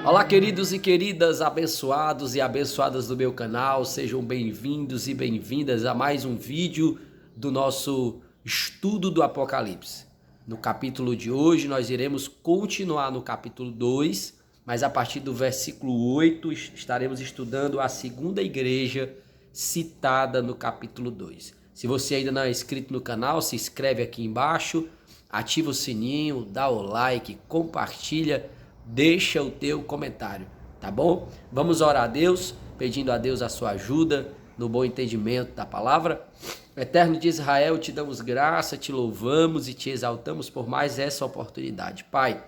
Olá, queridos e queridas, abençoados e abençoadas do meu canal, sejam bem-vindos e bem-vindas a mais um vídeo do nosso estudo do Apocalipse. No capítulo de hoje, nós iremos continuar no capítulo 2, mas a partir do versículo 8 estaremos estudando a segunda igreja citada no capítulo 2. Se você ainda não é inscrito no canal, se inscreve aqui embaixo, ativa o sininho, dá o like, compartilha, deixa o teu comentário, tá bom? Vamos orar a Deus, pedindo a Deus a sua ajuda no bom entendimento da palavra. Eterno de Israel, te damos graça, te louvamos e te exaltamos por mais essa oportunidade. Pai,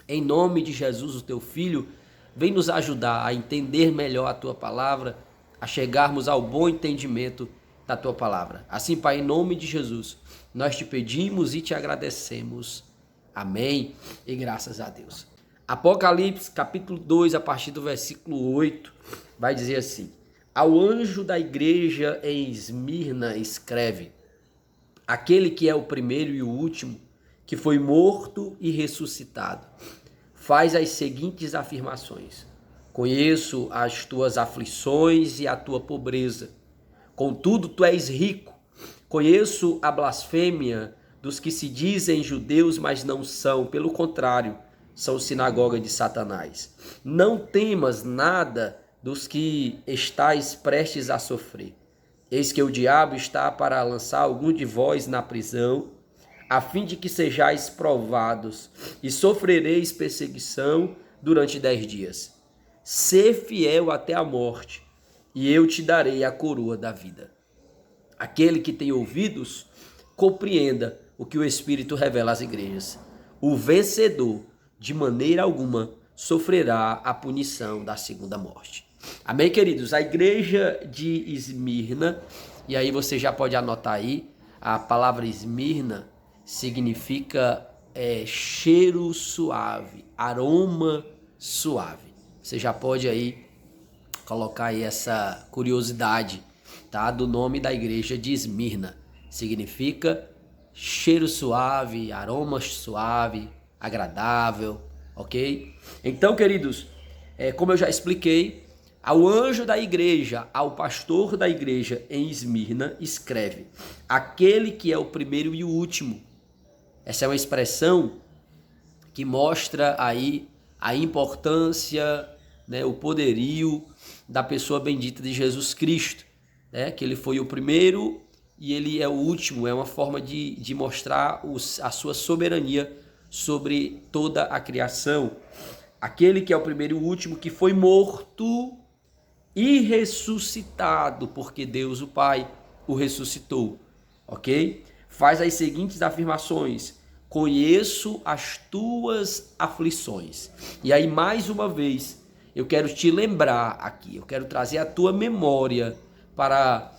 em nome de Jesus, o teu Filho, vem nos ajudar a entender melhor a tua palavra, a chegarmos ao bom entendimento da tua palavra. Assim, Pai, em nome de Jesus, nós te pedimos e te agradecemos. Amém e graças a Deus. Apocalipse, capítulo 2, a partir do versículo 8, vai dizer assim: Ao anjo da igreja em Esmirna escreve: Aquele que é o primeiro e o último, que foi morto e ressuscitado, faz as seguintes afirmações: Conheço as tuas aflições e a tua pobreza, contudo tu és rico. Conheço a blasfêmia dos que se dizem judeus, mas não são, pelo contrário, são sinagoga de Satanás. Não temas nada dos que estáis prestes a sofrer. Eis que o diabo está para lançar algum de vós na prisão, a fim de que sejais provados, e sofrereis perseguição durante 10 dias. Sê fiel até a morte, e eu te darei a coroa da vida. Aquele que tem ouvidos, compreenda o que o Espírito revela às igrejas. O vencedor, de maneira alguma, sofrerá a punição da segunda morte. Amém, queridos? A igreja de Esmirna, e aí você já pode anotar aí, a palavra Esmirna significa cheiro suave, aroma suave. Você já pode aí colocar aí essa curiosidade, tá? Do nome da igreja de Esmirna. Significa cheiro suave, aroma suave, agradável, ok? Então, queridos, como eu já expliquei, ao anjo da igreja, ao pastor da igreja em Esmirna, escreve: Aquele que é o primeiro e o último. Essa é uma expressão que mostra aí a importância, né, o poderio da pessoa bendita de Jesus Cristo, né? Que ele foi o primeiro e ele é o último. É uma forma de mostrar a sua soberania sobre toda a criação. Aquele que é o primeiro e o último, que foi morto e ressuscitado, porque Deus, o Pai, o ressuscitou, ok? Faz as seguintes afirmações: Conheço as tuas aflições. E aí, mais uma vez, eu quero te lembrar aqui, eu quero trazer a tua memória para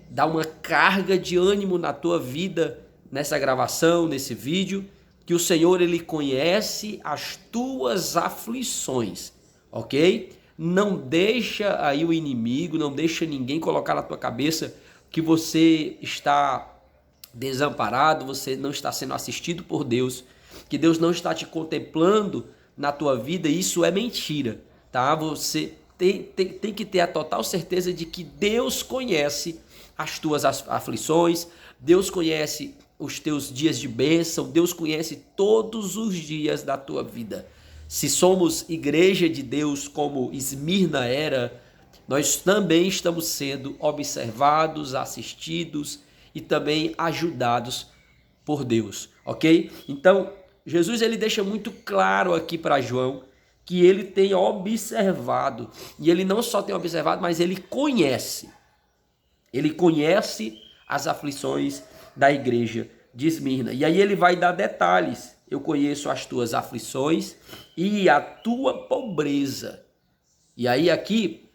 dar uma carga de ânimo na tua vida, nessa gravação, nesse vídeo, que o Senhor, ele conhece as tuas aflições, ok? Não deixa aí o inimigo, não deixa ninguém colocar na tua cabeça que você está desamparado, você não está sendo assistido por Deus, que Deus não está te contemplando na tua vida. Isso é mentira, tá? Você tem que ter a total certeza de que Deus conhece as tuas aflições, Deus conhece os teus dias de bênção, Deus conhece todos os dias da tua vida. Se somos igreja de Deus como Esmirna era, nós também estamos sendo observados, assistidos e também ajudados por Deus, ok? Então, Jesus, ele deixa muito claro aqui para João que ele tem observado, e ele não só tem observado, mas ele conhece as aflições da igreja de Esmirna. E aí ele vai dar detalhes: eu conheço as tuas aflições e a tua pobreza. E aí aqui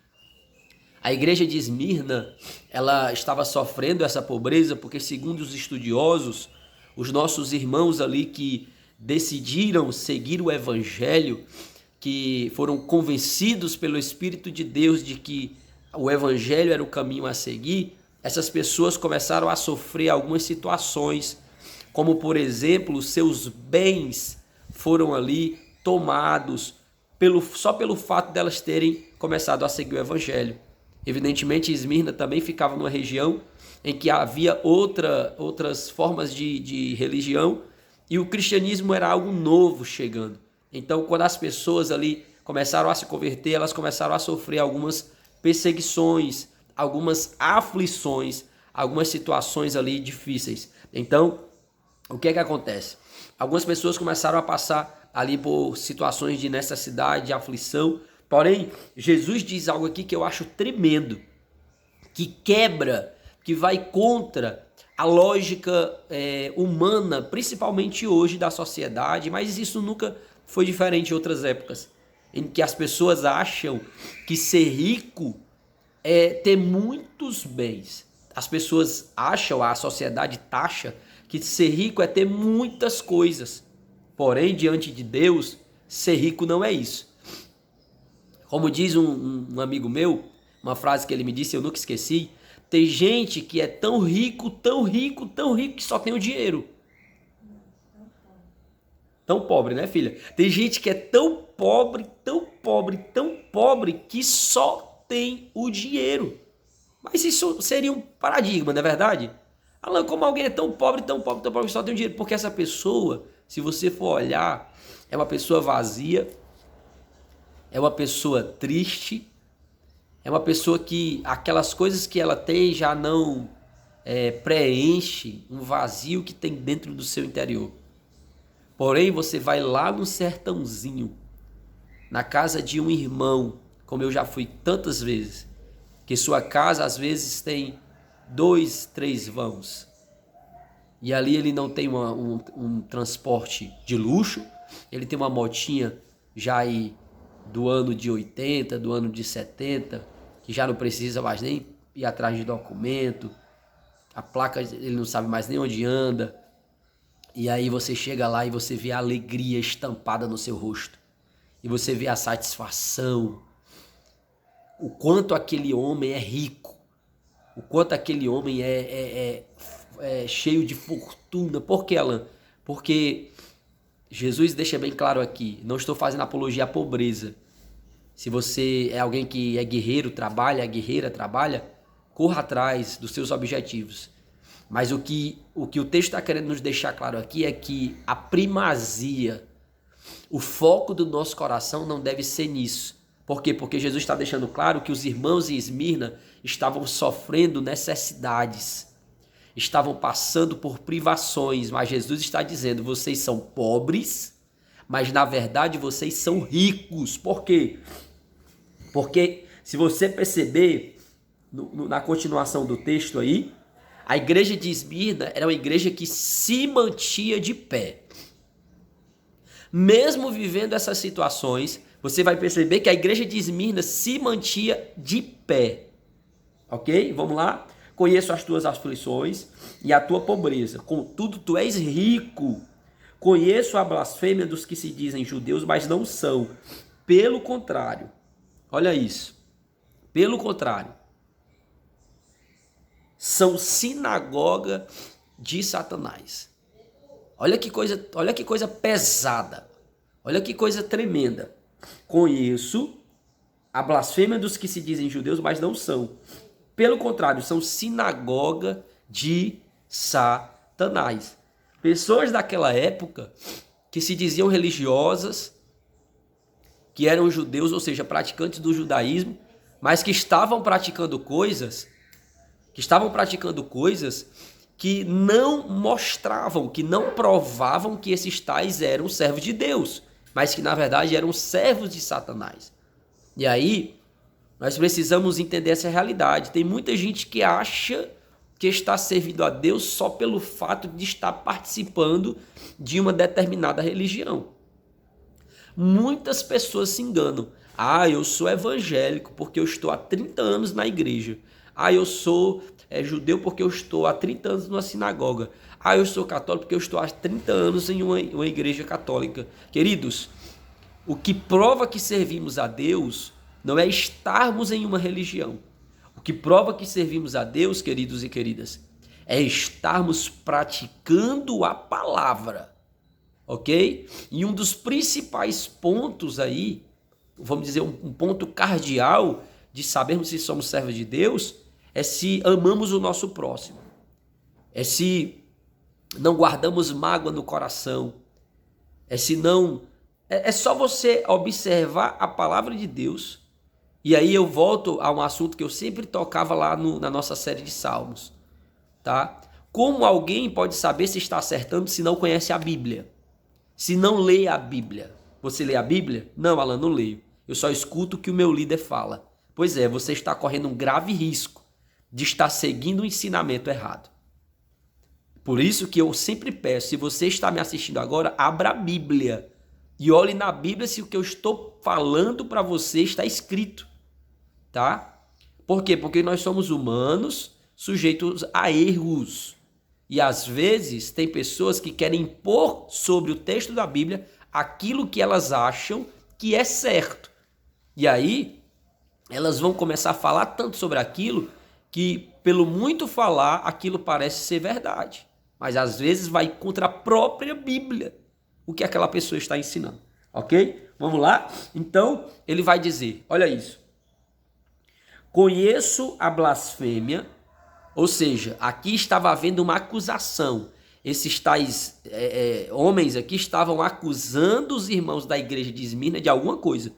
a igreja de Esmirna, ela estava sofrendo essa pobreza porque, segundo os estudiosos, os nossos irmãos ali que decidiram seguir o evangelho, que foram convencidos pelo Espírito de Deus de que o evangelho era o caminho a seguir, essas pessoas começaram a sofrer algumas situações, como por exemplo, seus bens foram ali tomados só pelo fato delas terem começado a seguir o evangelho. Evidentemente, Esmirna também ficava numa região em que havia outras formas de religião e o cristianismo era algo novo chegando. Então, quando as pessoas ali começaram a se converter, elas começaram a sofrer algumas perseguições, algumas aflições, algumas situações ali difíceis. Então, o que é que acontece? Algumas pessoas começaram a passar ali por situações de necessidade, de aflição. Porém, Jesus diz algo aqui que eu acho tremendo, que quebra, que vai contra a lógica humana, principalmente hoje da sociedade, mas isso nunca foi diferente em outras épocas, em que as pessoas acham que ser rico é ter muitos bens. As pessoas acham, a sociedade taxa, que ser rico é ter muitas coisas. Porém, diante de Deus, ser rico não é isso. Como diz um amigo meu, uma frase que ele me disse, eu nunca esqueci, tem gente que é tão rico, tão rico, tão rico, que só tem o dinheiro. Tão pobre, né, filha? Tem gente que é tão pobre, tão pobre, tão pobre, que só tem o dinheiro. Mas isso seria um paradigma, não é verdade? Alan, como alguém é tão pobre, tão pobre, tão pobre, que só tem o dinheiro? Porque essa pessoa, se você for olhar, é uma pessoa vazia, é uma pessoa triste, é uma pessoa que aquelas coisas que ela tem já não preenche um vazio que tem dentro do seu interior. Porém, você vai lá no sertãozinho, na casa de um irmão, como eu já fui tantas vezes, que sua casa às vezes tem 2, 3 vãos. E ali ele não tem um transporte de luxo, ele tem uma motinha já aí do ano de 80, do ano de 70, que já não precisa mais nem ir atrás de documento, a placa ele não sabe mais nem onde anda. E aí você chega lá e você vê a alegria estampada no seu rosto. E você vê a satisfação, o quanto aquele homem é rico, o quanto aquele homem é cheio de fortuna. Por que, Alan? Porque Jesus deixa bem claro aqui, não estou fazendo apologia à pobreza. Se você é alguém que é guerreiro, trabalha, guerreira, trabalha, corra atrás dos seus objetivos. Mas o que o texto está querendo nos deixar claro aqui é que a primazia, o foco do nosso coração não deve ser nisso. Por quê? Porque Jesus está deixando claro que os irmãos em Esmirna estavam sofrendo necessidades, estavam passando por privações, mas Jesus está dizendo, vocês são pobres, mas na verdade vocês são ricos. Por quê? Porque se você perceber na continuação do texto aí, a igreja de Esmirna era uma igreja que se mantinha de pé. Mesmo vivendo essas situações, você vai perceber que a igreja de Esmirna se mantinha de pé. Ok? Vamos lá? Conheço as tuas aflições e a tua pobreza. Contudo, tu és rico. Conheço a blasfêmia dos que se dizem judeus, mas não são. Pelo contrário. Olha isso. Pelo contrário. São sinagoga de Satanás. Olha que coisa pesada. Olha que coisa tremenda. Conheço a blasfêmia dos que se dizem judeus, mas não são. Pelo contrário, são sinagoga de Satanás. Pessoas daquela época que se diziam religiosas, que eram judeus, ou seja, praticantes do judaísmo, mas que estavam praticando coisas que não mostravam, que não provavam que esses tais eram servos de Deus, mas que na verdade eram servos de Satanás. E aí, nós precisamos entender essa realidade. Tem muita gente que acha que está servindo a Deus só pelo fato de estar participando de uma determinada religião. Muitas pessoas se enganam. Ah, eu sou evangélico porque eu estou há 30 anos na igreja. Ah, eu sou judeu porque eu estou há 30 anos numa sinagoga. Ah, eu sou católico porque eu estou há 30 anos em uma igreja católica. Queridos, o que prova que servimos a Deus não é estarmos em uma religião. O que prova que servimos a Deus, queridos e queridas, é estarmos praticando a palavra. Ok? E um dos principais pontos aí vamos dizer, um ponto cardeal de sabermos se somos servos de Deus é se amamos o nosso próximo, é se não guardamos mágoa no coração, é se não... É só você observar a palavra de Deus. E aí eu volto a um assunto que eu sempre tocava lá na nossa série de Salmos, tá? Como alguém pode saber se está acertando se não conhece a Bíblia? Se não lê a Bíblia? Você lê a Bíblia? Não, Alan, não leio. Eu só escuto o que o meu líder fala. Pois é, você está correndo um grave risco de estar seguindo o ensinamento errado. Por isso que eu sempre peço, se você está me assistindo agora, abra a Bíblia e olhe na Bíblia se o que eu estou falando para você está escrito, tá? Por quê? Porque nós somos humanos sujeitos a erros. E às vezes tem pessoas que querem impor sobre o texto da Bíblia aquilo que elas acham que é certo. E aí elas vão começar a falar tanto sobre aquilo que, pelo muito falar, aquilo parece ser verdade. Mas às vezes vai contra a própria Bíblia o que aquela pessoa está ensinando. Ok? Vamos lá? Então ele vai dizer, olha isso. Conheço a blasfêmia. Ou seja, aqui estava havendo uma acusação. Esses tais homens aqui estavam acusando os irmãos da igreja de Esmirna de alguma coisa.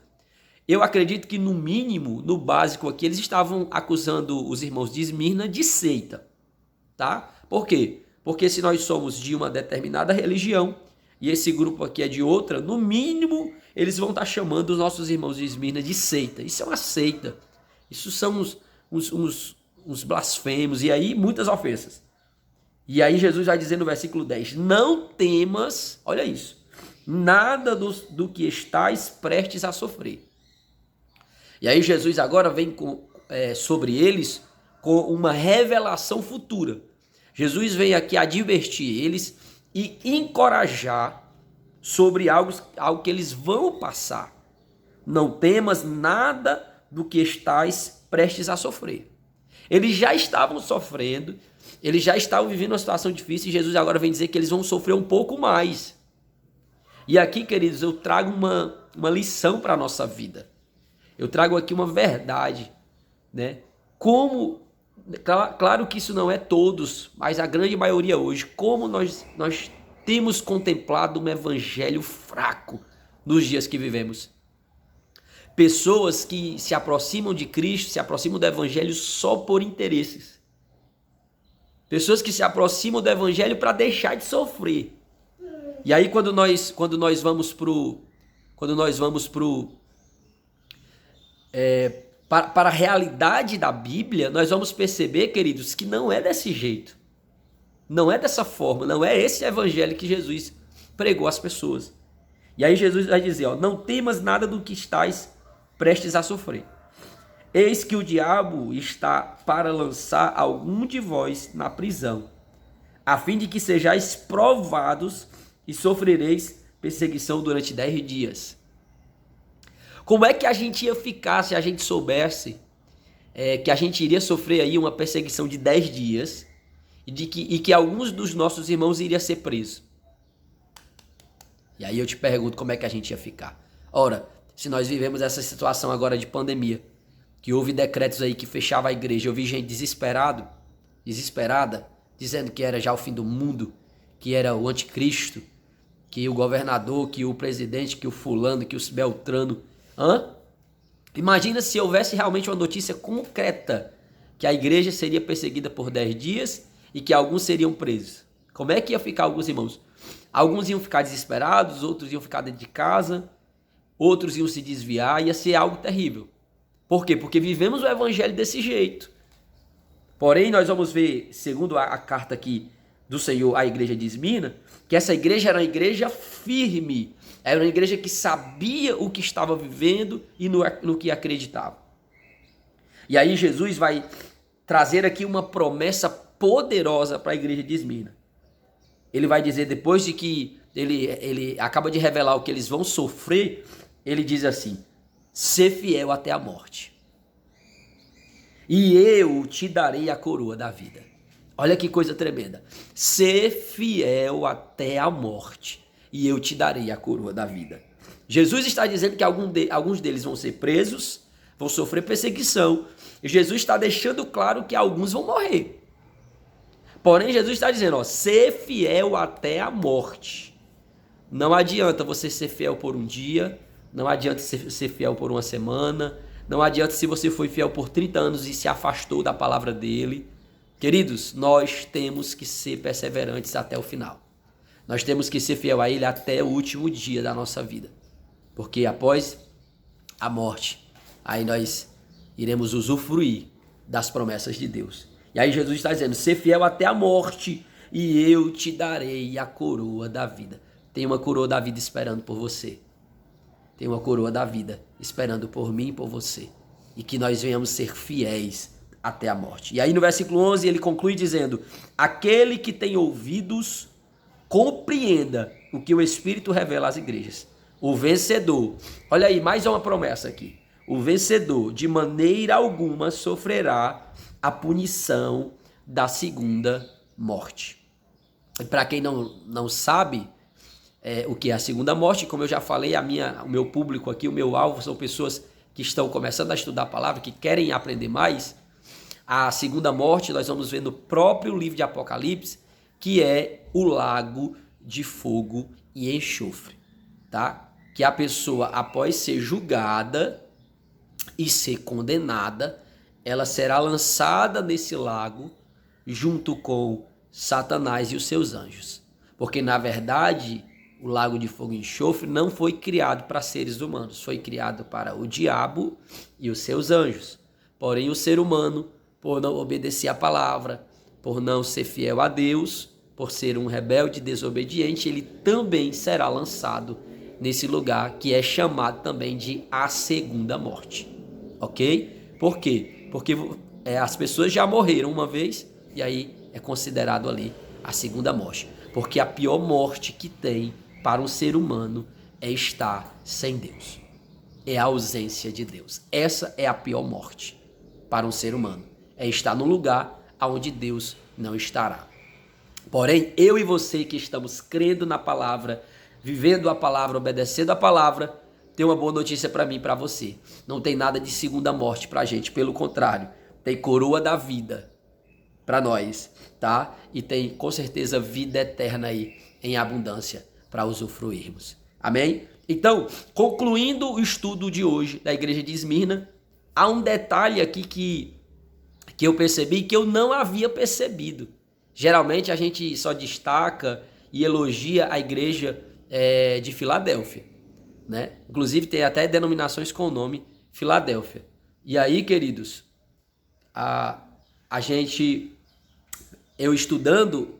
Eu acredito que no mínimo, no básico aqui, eles estavam acusando os irmãos de Esmirna de seita. Tá? Por quê? Porque se nós somos de uma determinada religião e esse grupo aqui é de outra, no mínimo eles vão estar chamando os nossos irmãos de Esmirna de seita. Isso é uma seita. Isso são uns blasfemos, e aí muitas ofensas. E aí Jesus vai dizer no versículo 10, não temas, olha isso, nada do que estás prestes a sofrer. E aí Jesus agora vem sobre eles com uma revelação futura. Jesus vem aqui advertir eles e encorajar sobre algo que eles vão passar. Não temas nada do que estás prestes a sofrer. Eles já estavam sofrendo, eles já estavam vivendo uma situação difícil e Jesus agora vem dizer que eles vão sofrer um pouco mais. E aqui, queridos, eu trago uma lição para a nossa vida. Eu trago aqui uma verdade, né? Claro que isso não é todos, mas a grande maioria hoje, como nós temos contemplado um evangelho fraco nos dias que vivemos. Pessoas que se aproximam de Cristo, se aproximam do Evangelho só por interesses. Pessoas que se aproximam do Evangelho para deixar de sofrer. E aí quando nós vamos para a realidade da Bíblia, nós vamos perceber, queridos, que não é desse jeito. Não é dessa forma, não é esse Evangelho que Jesus pregou às pessoas. E aí Jesus vai dizer, não temas nada do que estás prestes a sofrer. Eis que o diabo está para lançar algum de vós na prisão, a fim de que sejais provados e sofrereis perseguição durante 10 dias. Como é que a gente ia ficar se a gente soubesse que a gente iria sofrer aí uma perseguição de 10 dias e que alguns dos nossos irmãos iriam ser presos? E aí eu te pergunto como é que a gente ia ficar. Ora, se nós vivemos essa situação agora de pandemia, que houve decretos aí que fechavam a igreja, eu vi gente desesperada, dizendo que era já o fim do mundo, que era o anticristo, que o governador, que o presidente, que o fulano, que o beltrano. Imagina se houvesse realmente uma notícia concreta que a igreja seria perseguida por 10 dias e que alguns seriam presos. Como é que ia ficar alguns irmãos? Alguns iam ficar desesperados, outros iam ficar dentro de casa, outros iam se desviar, ia ser algo terrível. Por quê? Porque vivemos o evangelho desse jeito. Porém, nós vamos ver, segundo a carta aqui do Senhor à igreja de Esmirna, que essa igreja era uma igreja firme, era uma igreja que sabia o que estava vivendo e no que acreditava. E aí Jesus vai trazer aqui uma promessa poderosa para a igreja de Esmirna. Ele vai dizer, depois de que ele acaba de revelar o que eles vão sofrer, ele diz assim, ser fiel até a morte, e eu te darei a coroa da vida. Olha que coisa tremenda. Ser fiel até a morte, e eu te darei a coroa da vida. Jesus está dizendo que alguns deles vão ser presos, vão sofrer perseguição. E Jesus está deixando claro que alguns vão morrer. Porém, Jesus está dizendo, ser fiel até a morte. Não adianta você ser fiel por um dia, não adianta ser fiel por uma semana, não adianta se você foi fiel por 30 anos e se afastou da palavra dele. Queridos, nós temos que ser perseverantes até o final. Nós temos que ser fiel a ele até o último dia da nossa vida. Porque após a morte, aí nós iremos usufruir das promessas de Deus. E aí Jesus está dizendo, ser fiel até a morte e eu te darei a coroa da vida. Tem uma coroa da vida esperando por você. Tem uma coroa da vida esperando por mim e por você. E que nós venhamos ser fiéis até a morte. E aí no versículo 11 ele conclui dizendo, aquele que tem ouvidos, compreenda o que o Espírito revela às igrejas. O vencedor, olha aí, mais uma promessa aqui. O vencedor de maneira alguma sofrerá a punição da segunda morte. E para quem não sabe o que é a segunda morte, como eu já falei, o meu público aqui, o meu alvo são pessoas que estão começando a estudar a palavra, que querem aprender mais. A segunda morte nós vamos ver no próprio livro de Apocalipse, que é o lago de fogo e enxofre, tá? Que a pessoa, após ser julgada e ser condenada, ela será lançada nesse lago junto com Satanás e os seus anjos. Porque, na verdade, o lago de fogo e enxofre não foi criado para seres humanos, foi criado para o diabo e os seus anjos. Porém, o ser humano, por não obedecer a palavra, por não ser fiel a Deus, por ser um rebelde desobediente, ele também será lançado nesse lugar que é chamado também de a segunda morte. Ok? Por quê? Porque as pessoas já morreram uma vez e aí é considerado ali a segunda morte. Porque a pior morte que tem para um ser humano é estar sem Deus. É a ausência de Deus. Essa é a pior morte para um ser humano. É estar num lugar onde Deus não estará. Porém, eu e você que estamos crendo na palavra, vivendo a palavra, obedecendo a palavra, tem uma boa notícia para mim e para você. Não tem nada de segunda morte para a gente, pelo contrário, tem coroa da vida para nós, tá? E tem com certeza vida eterna aí em abundância para usufruirmos. Amém? Então, concluindo o estudo de hoje da igreja de Esmirna, há um detalhe aqui que eu percebi que eu não havia percebido. Geralmente a gente só destaca e elogia a igreja de Filadélfia, né? Inclusive tem até denominações com o nome Filadélfia. E aí, queridos, eu estudando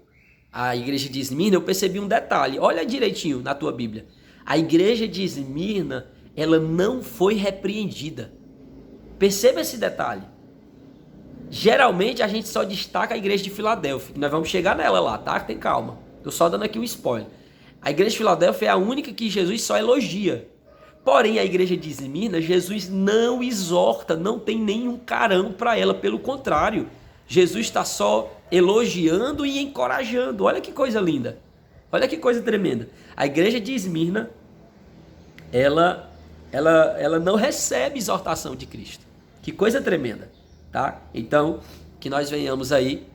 a igreja de Esmirna, eu percebi um detalhe. Olha direitinho na tua Bíblia. A igreja de Esmirna, ela não foi repreendida. Perceba esse detalhe. Geralmente a gente só destaca a igreja de Filadélfia. Nós vamos chegar nela lá, tá? Tem calma. Tô só dando aqui um spoiler. A igreja de Filadélfia é a única que Jesus só elogia. Porém, a igreja de Esmirna, Jesus não exorta, não tem nenhum carão para ela. Pelo contrário, Jesus está só elogiando e encorajando. Olha que coisa linda. Olha que coisa tremenda. A igreja de Esmirna, ela não recebe exortação de Cristo. Que coisa tremenda. Tá? Então, que nós venhamos aí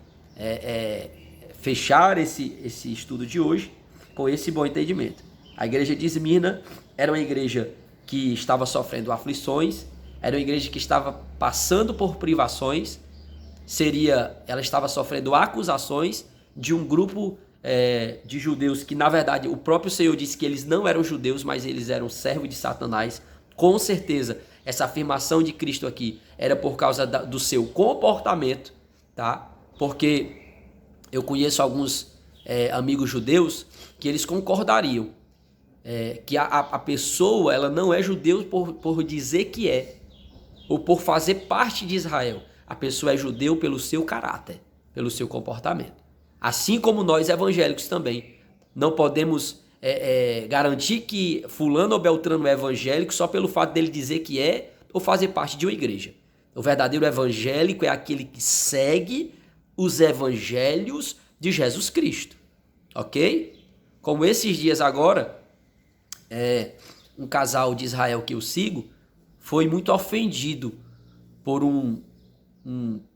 fechar esse estudo de hoje com esse bom entendimento. A igreja de Esmirna era uma igreja que estava sofrendo aflições, era uma igreja que estava passando por privações, ela estava sofrendo acusações de um grupo de judeus que, na verdade, o próprio Senhor disse que eles não eram judeus, mas eles eram servos de Satanás. Com certeza, essa afirmação de Cristo aqui era por causa do seu comportamento, tá? Porque eu conheço alguns amigos judeus que eles concordariam que a pessoa ela não é judeu por dizer que é, ou por fazer parte de Israel. A pessoa é judeu pelo seu caráter, pelo seu comportamento. Assim como nós evangélicos também não podemos garantir que fulano ou beltrano é evangélico só pelo fato dele dizer que é ou fazer parte de uma igreja. O verdadeiro evangélico é aquele que segue os evangelhos de Jesus Cristo, ok? Como esses dias agora, um casal de Israel que eu sigo foi muito ofendido por um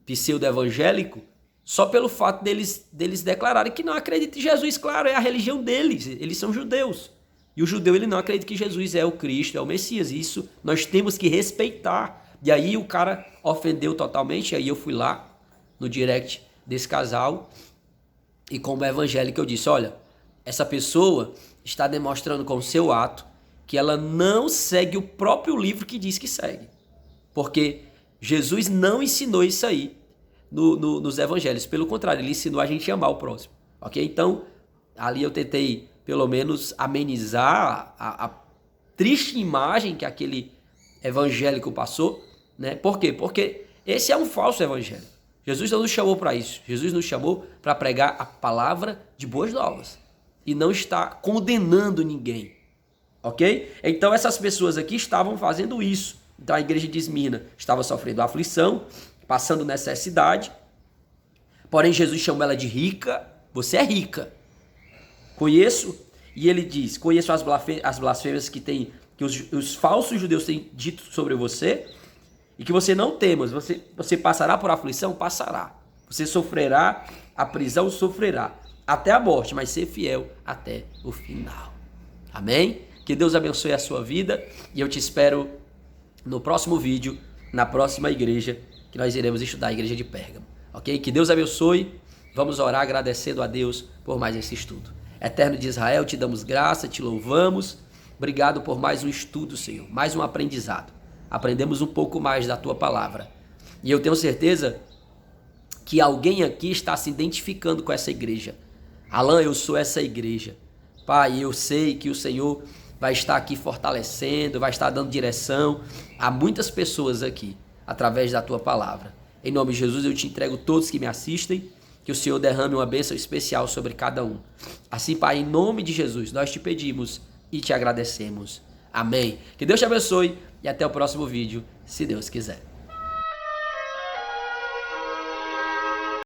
pseudo-evangélico só pelo fato deles declararem que não acreditam em Jesus. Claro, é a religião deles, eles são judeus. E o judeu, ele não acredita que Jesus é o Cristo, é o Messias. Isso nós temos que respeitar. E aí o cara ofendeu totalmente, e aí eu fui lá no direct desse casal e como evangélico eu disse, olha, essa pessoa está demonstrando com o seu ato que ela não segue o próprio livro que diz que segue. Porque Jesus não ensinou isso aí nos evangelhos. Pelo contrário, ele ensinou a gente a amar o próximo. Ok? Então, ali eu tentei, pelo menos, amenizar a triste imagem que aquele evangélico passou. Né? Por quê? Porque esse é um falso evangelho. Jesus não nos chamou para isso. Jesus nos chamou para pregar a palavra de boas novas. E não está condenando ninguém. Ok? Então essas pessoas aqui estavam fazendo isso. Então a igreja de Esmirna estava sofrendo aflição, passando necessidade. Porém Jesus chamou ela de rica. Você é rica. Conheço, e ele diz, conheço as blasfêmias que os falsos judeus têm dito sobre você, e que você não temas, você passará por aflição? Passará. Você sofrerá, a prisão sofrerá, até a morte, mas ser fiel até o final. Amém? Que Deus abençoe a sua vida, e eu te espero no próximo vídeo, na próxima igreja, que nós iremos estudar, a igreja de Pérgamo. Ok? Que Deus abençoe, vamos orar agradecendo a Deus por mais esse estudo. Eterno de Israel, te damos graça, te louvamos, obrigado por mais um estudo, Senhor, mais um aprendizado. Aprendemos um pouco mais da tua palavra. E eu tenho certeza que alguém aqui está se identificando com essa igreja. Alan, eu sou essa igreja. Pai, eu sei que o Senhor vai estar aqui fortalecendo, vai estar dando direção a muitas pessoas aqui, através da tua palavra. Em nome de Jesus, eu te entrego todos que me assistem, que o Senhor derrame uma bênção especial sobre cada um. Assim, Pai, em nome de Jesus, nós te pedimos e te agradecemos. Amém. Que Deus te abençoe e até o próximo vídeo, se Deus quiser.